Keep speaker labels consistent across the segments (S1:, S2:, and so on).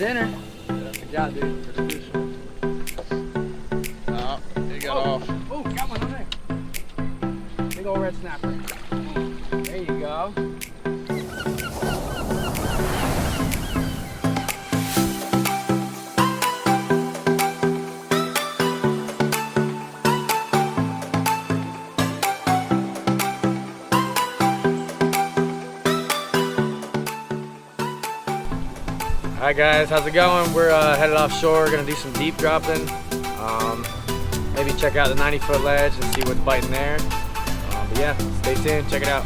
S1: dinner. Good job, dude.
S2: Oh, he got off.
S1: Oh, got one on there. Big old red snapper. There you go. Alright guys, how's it going? We're headed offshore, gonna do some deep dropping. Maybe check out the 90-foot ledge and see what's biting there. But yeah, stay tuned, check it out.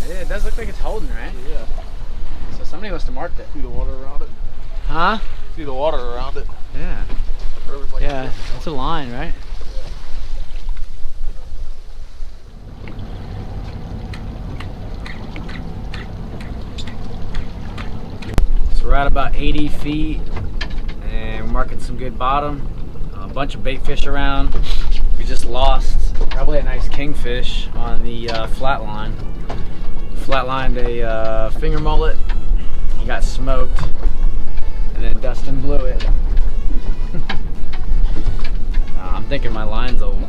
S1: Yeah, it does look like it's holding, right?
S2: Yeah.
S1: So somebody must have marked it.
S2: See the water around it?
S1: Huh?
S2: See the water around it?
S1: Yeah.
S2: Like
S1: Yeah, that's a line, right? So we're at about 80 feet and we're marking some good bottom. A bunch of bait fish around. We just lost probably a nice kingfish on the flat line. Flatlined a finger mullet. He got smoked and then Dustin blew it. I'm thinking my line's old.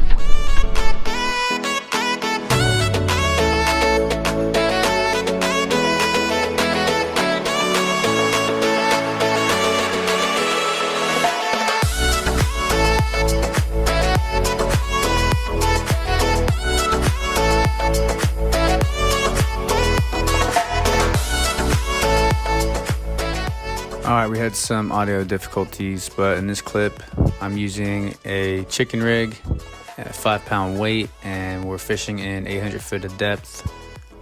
S1: Alright, we had some audio difficulties, but in this clip I'm using a chicken rig at a 5-pound weight and we're fishing in 800 feet of depth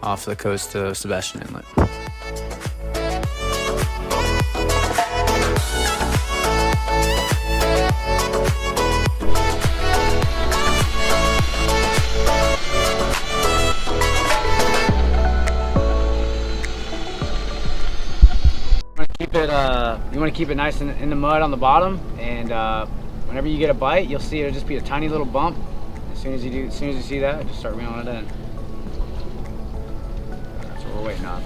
S1: off the coast of Sebastian Inlet. You want to keep it nice in the mud on the bottom, and whenever you get a bite, you'll see it'll just be a tiny little bump. As soon as you see that, just start reeling it in. That's what we're waiting on.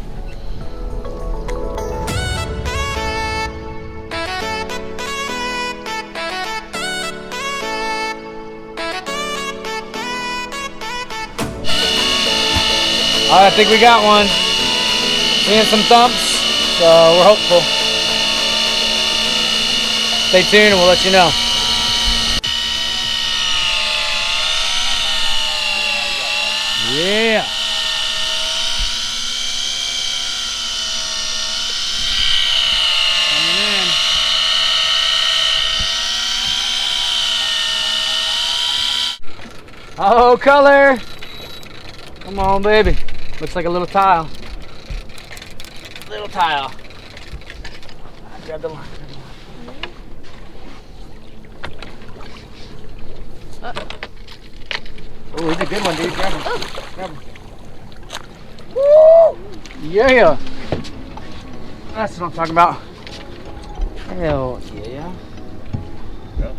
S1: All right, I think we got one. Seeing some thumps, so we're hopeful. Stay tuned and we'll let you know. Yeah. Coming in. Oh, color. Come on, baby. Looks like a little tile. Little tile. I grabbed the line. Oh, he's a good one, dude. Grab him. Grab him. Woo! Yeah. That's what I'm talking about. Hell yeah. Yep.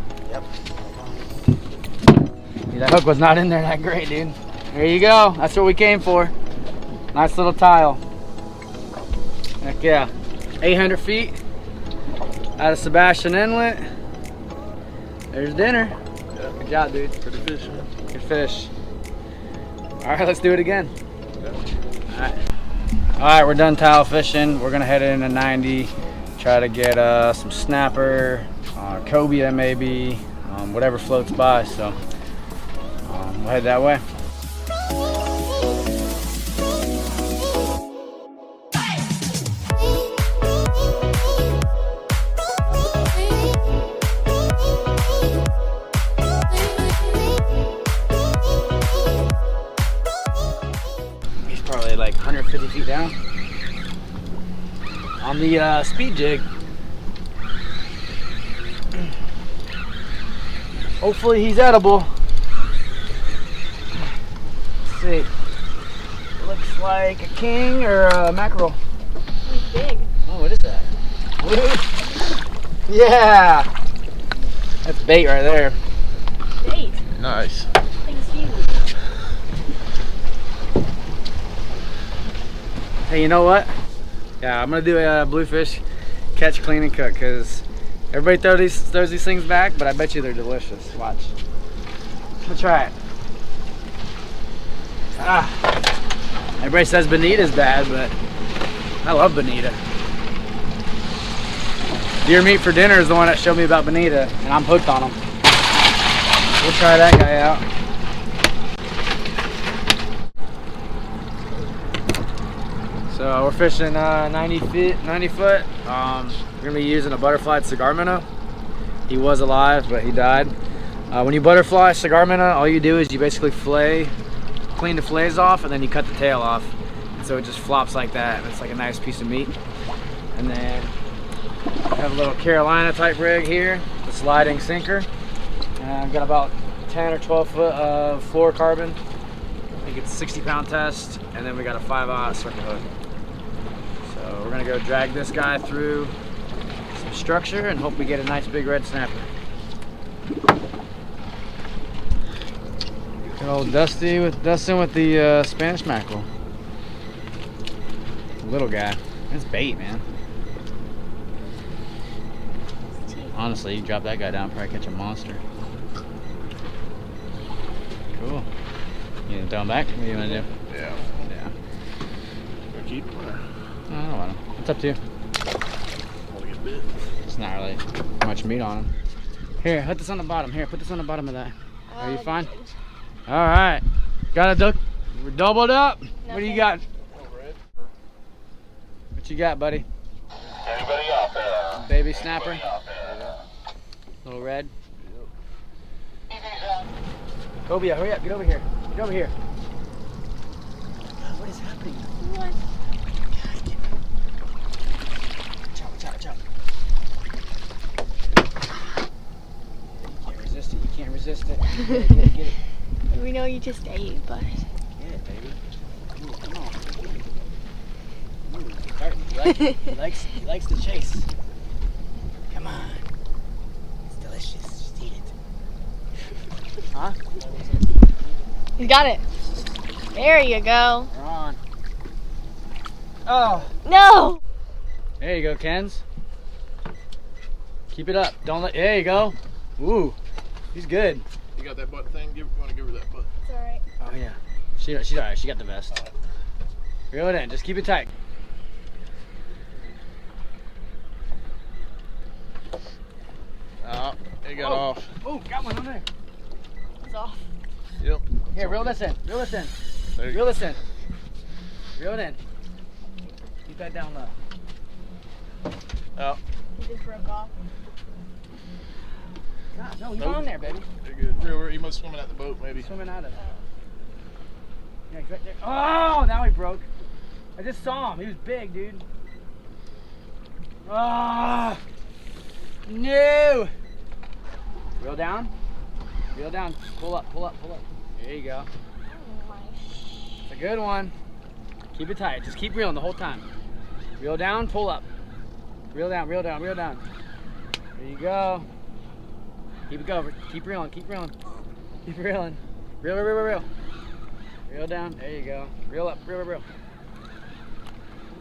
S1: Dude, that hook was not in there that great, dude. There you go. That's what we came for. Nice little tile. Heck yeah. 800 feet out of Sebastian Inlet. There's dinner. Good job, dude.
S2: Pretty fish.
S1: Good fish. Alright, let's do it again. Alright, we're done tile fishing. We're gonna head into 90, try to get some snapper, cobia maybe, whatever floats by. So we'll head that way. Probably like 150 feet down on the speed jig. Hopefully he's edible. Let's see. Looks like a king or a mackerel.
S3: He's big.
S1: Oh, what is that? Yeah! That's bait right there.
S3: Bait.
S2: Nice.
S3: Thing's huge.
S1: Hey, you know what? Yeah, I'm gonna do a bluefish catch, clean, and cook because everybody throws these things back, but I bet you they're delicious. Watch. Let's try it. Ah, everybody says bonita's bad, but I love bonita. Deer meat for dinner is the one that showed me about bonita, and I'm hooked on them. We'll try that guy out. So we're fishing 90 foot. We're gonna be using a butterfly cigar minnow. He was alive, but he died. When you butterfly cigar minnow, all you do is you basically clean the fillets off, and then you cut the tail off. And so it just flops like that, and it's like a nice piece of meat. And then I have a little Carolina type rig here, the sliding sinker. And I've got about 10 or 12 foot of fluorocarbon. I think it's 60-pound test, and then we got a 5/0 circle hook. So we're gonna go drag this guy through some structure and hope we get a nice big red snapper. Good old Dustin with the Spanish mackerel. Little guy. That's bait, man. Honestly, you drop that guy down, probably catch a monster. Cool. You gonna throw him back? What do you wanna do?
S2: Yeah.
S1: Yeah.
S2: Go keep him or?
S1: No, I don't want him. It's up to you.
S2: Want to get bit?
S1: It's not really much meat on him. Here, put this on the bottom. Here, put this on the bottom of that. Are you fine? All right. Got a duck. We're doubled up.
S3: Nothing.
S1: What do you got? What you got, buddy?
S4: Anybody out there?
S1: Baby snapper.
S4: Out there?
S1: Little red. Cobia, hurry up. Get over here. Get over here. God, what is happening?
S3: What?
S1: Watch out, watch out, watch out. You can't resist it. You can't resist it. Get it, get it, get it.
S3: We know you just ate, but
S1: Get it, baby. Ooh, come on. Ooh, he's starting. He likes the chase. Come on. It's delicious. Just eat it. Huh?
S3: you got it. There you go.
S1: We're on. Oh.
S3: No.
S1: There you go, Kens. Keep it up. Don't let. There you go. Ooh. He's good.
S2: You got that butt thing? Want to give her that butt?
S3: It's all right.
S1: Oh yeah. She's alright. She got the vest. Reel it in. Just keep it tight.
S2: Oh, it got off.
S1: Oh, got one on there.
S3: It's off.
S2: Yep.
S1: Here, reel this in. Reel this in.
S2: There you
S1: Reel
S2: go.
S1: this in. Reel it in. Keep that down low.
S2: Oh,
S3: He just broke off.
S1: God, no, he's
S2: Nope.
S1: on there, baby.
S2: you're good. He must swimming at the boat, maybe.
S1: Swimming out of it. Yeah, he's right there. Oh, now he broke. I just saw him. He was big, dude. Ah, no. Reel down. Reel down. Pull up, pull up, pull up. There you go.
S3: Oh my.
S1: It's a good one. Keep it tight. Just keep reeling the whole time. Reel down, pull up. Reel down, reel down, reel down. There you go. Keep it going. Keep reeling, keep reeling. Keep reeling. Reel, reel, reel, reel. Reel down. There you go. Reel up, reel, reel, reel.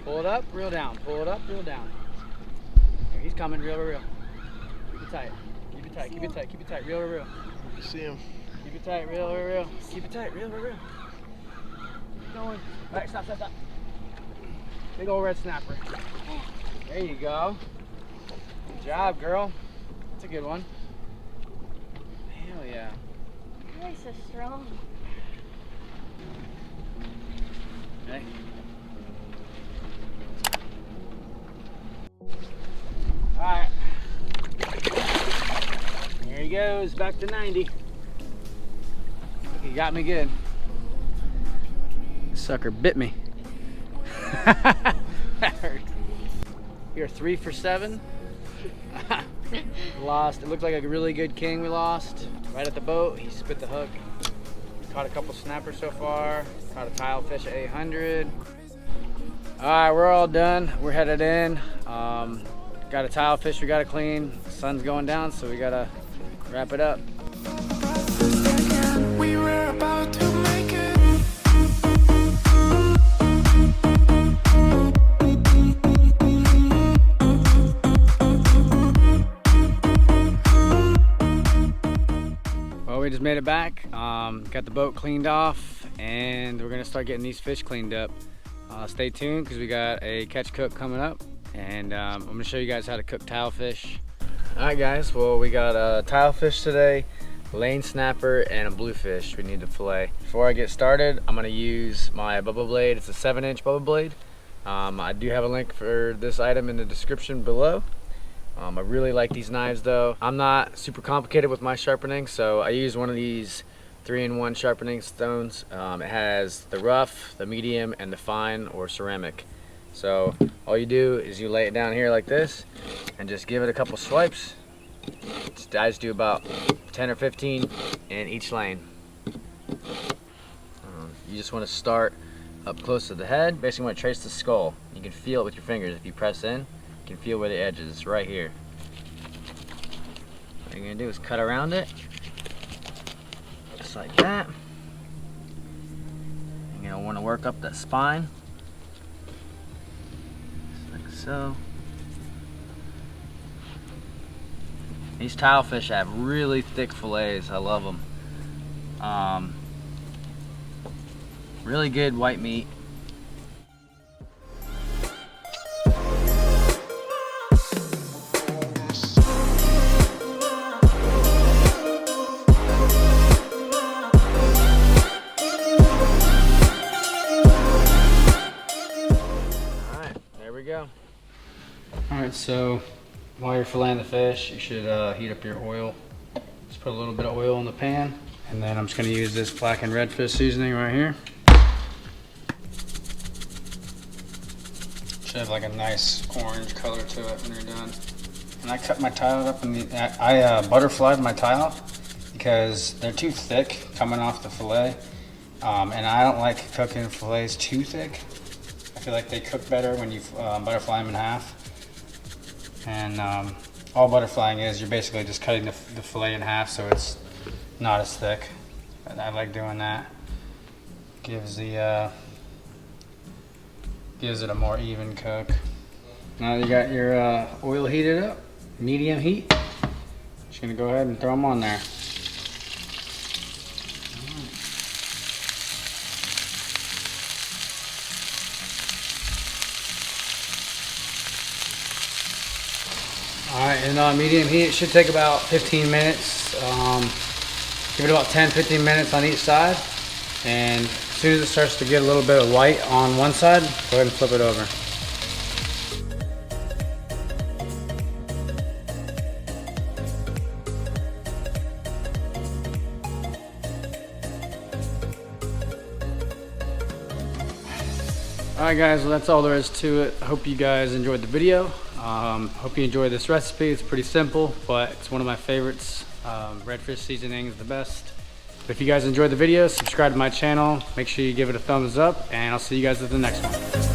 S1: Pull it up, reel down. Pull it up, reel down. There, he's coming. Reel, reel, reel. Keep it tight. Keep it tight. Keep it tight. Keep it tight. Reel, reel, reel.
S2: You see him?
S1: Keep it tight. Reel, reel, reel. Keep it tight. Reel, reel, reel. Keep going. All right, stop, stop, stop. Big old red snapper. There you go. Good job, girl. That's a good one. Hell yeah.
S3: Why are you so strong?
S1: Hey. Alright. There he goes, back to 90. He got me good. Sucker bit me. That hurt. You're 3 for 7. Lost. It looked like a really good king we lost. Right at the boat, he spit the hook. Caught a couple snappers so far. Caught a tilefish at 800. All right, we're all done. We're headed in. got a tilefish we gotta clean. The sun's going down, so we gotta wrap it up.
S5: We were about to make it.
S1: Well, we just made it back. Got the boat cleaned off, and we're gonna start getting these fish cleaned up. Stay tuned because we got a catch cook coming up, and I'm gonna show you guys how to cook tilefish. All right, guys. Well, we got a tilefish today, lane snapper, and a bluefish we need to fillet. Before I get started, I'm gonna use my bubba blade. It's a 7-inch bubba blade. I do have a link for this item in the description below. I really like these knives though. I'm not super complicated with my sharpening, so I use one of these 3-in-1 sharpening stones. It has the rough, the medium, and the fine or ceramic. So all you do is you lay it down here like this and just give it a couple swipes. I just do about 10 or 15 in each lane. You just want to start up close to the head. Basically want to trace the skull. You can feel it with your fingers. If you press in, you can feel where the edge is. It's right here. What you're going to do is cut around it. Just like that. You're going to want to work up that spine. Just like so. These tilefish have really thick fillets. I love them. Really good white meat. Go. Alright, so while you're filleting the fish, you should heat up your oil. Just put a little bit of oil in the pan, and then I'm just going to use this black and red fish seasoning right here. Should have like a nice orange color to it when you're done. And I cut my tile up, and I butterflied my tile because they're too thick coming off the fillet, and I don't like cooking fillets too thick. I feel like they cook better when you butterfly them in half. And all butterflying is, you're basically just cutting the fillet in half so it's not as thick. But I like doing that. Gives it a more even cook. Now you got your oil heated up, medium heat. Just gonna go ahead and throw them on there. Alright, and medium heat, it should take about 15 minutes. Give it about 10-15 minutes on each side. And as soon as it starts to get a little bit of white on one side, go ahead and flip it over. Alright guys, well that's all there is to it. I hope you guys enjoyed the video. Hope you enjoyed this recipe. It's pretty simple, but it's one of my favorites. Redfish seasoning is the best. But if you guys enjoyed the video, subscribe to my channel. Make sure you give it a thumbs up, and I'll see you guys at the next one.